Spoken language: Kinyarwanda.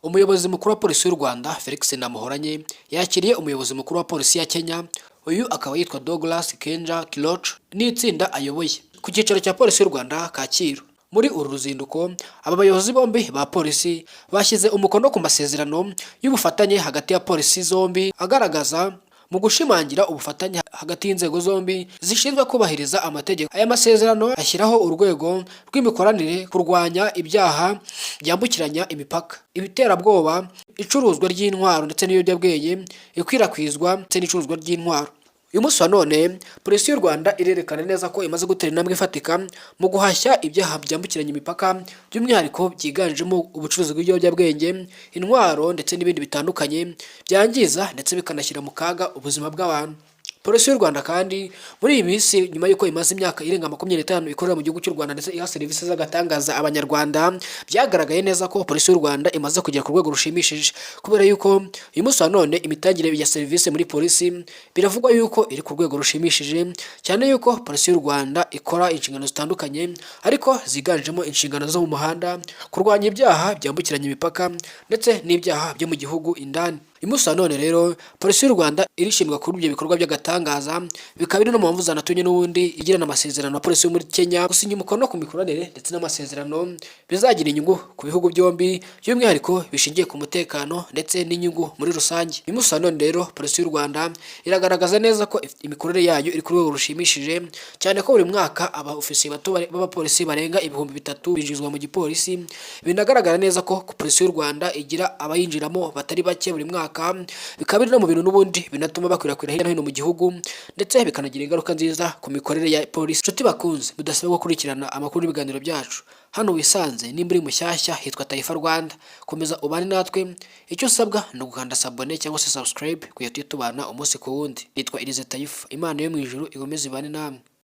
Umuyobozi mukuru wa polisi y'u Rwanda Felix Namuhoranye yakiriye umuyobozi mukuru wa polisi ya Kenya, uyu akaba yitwa Douglas Kenja Kiloch n'itsinda ayoboye ku cyicaro cya polisi y'u Rwanda Kacyiru. Muri uru ruzinduko aba bayobozi bombi ba polisi bashyize umukono ku masezerano y'ubufatanye hagati ya polisi zombi, agaragaza mu gushimangira ubufatanye hagati y'inzego zombi zishinzwe kubahiriza amategeko. Aya masezerano ashyiraho urwego rw'imikoranire, kurwanya ibyaha byambukiranya imipaka, ibiterabwoba, icuruzwa ry'intwaro ndetse n'ibiyobyabwenge, ikwirakwizwa ndetse n'icuruzwa ry'intwaro. Uyu munsi wa none polisi y'u Rwanda irerekana neza ko imaze gutera intambwe ifatika mu guhashya ibyaha byambukiranya imipaka, by'umwihariko byiganjemo ubucuruzi bw'ibiyobyabwenge, intwaro ndetse n'ibindi bitandukanye byangiza ndetse bikanashyira mu kaga ubuzima bw'abantu. Polisi y'u Rwanda kandi muri iyi minsi, nyuma y'uko imaze imyaka irenga 25 ikorera mu gihugu cy'u Rwanda ndetse iha serivisi z'agatangaza abanyarwanda, byagaragaye neza ko polisi y'u Rwanda imaze kugera ku rwego rushimishije, kubera yuko uyu munsi wa none imitangire ya serivisi muri polisi biravugwa yuko iri ku rwego rushimishije, cyane yuko polisi y'u Rwanda ikora inshingano zitandukanye ariko ziganjemo inshingano zo mu muhanda, kurwanya ibyaha byambukiranya imipaka ndetse n'ibyaha byo mu gihugu indani. Uyu munsi wa none rero polisi y'u Rwanda irishinzwe kuri ibyo bikorwa by'agatangaza, bikaba biri no mu mpamvu zanatumye n'ubundi igirana amasezerano na polisi yo muri Kenya gusinya umukono ku mikoranire ndetse n'amasezerano bizagira inyungu ku bihugu byombi, by'umwihariko bishingiye ku mutekano ndetse n'inyungu muri rusange. Uyu munsi wa none rero polisi y'u Rwanda iragaragaza neza ko imikorere yayo iri ku rwego rushimishije, cyane ko buri mwaka abaofisiye bato b'abapolisi barenga 3000 binjizwa mu gipolisi. Binagaragara neza ko polisi y'u Rwanda igira abayinjiramo batari bake buri mwaka, bikaba biri no mu bintu n'ubundi binatuma bakwirakwira hirya no hino mu gihugu ndetse bikanagira ingaruka nziza ku mikorere ya polisi. Nshuti bakunze, mudasabwa gukurikirana amakuru n'ibiganiro byacu hano wisanze. Nimba uri mushyashya, hitwa Taifa Rwanda, komeza ubane natwe. Icyo usabwa ni ugukanda sabone cyangwa se subscribe kugira tujye tubana umunsi ku wundi. Nitwa Irize Taifa. Imana yo mu ijuru igomeze ibane namwe.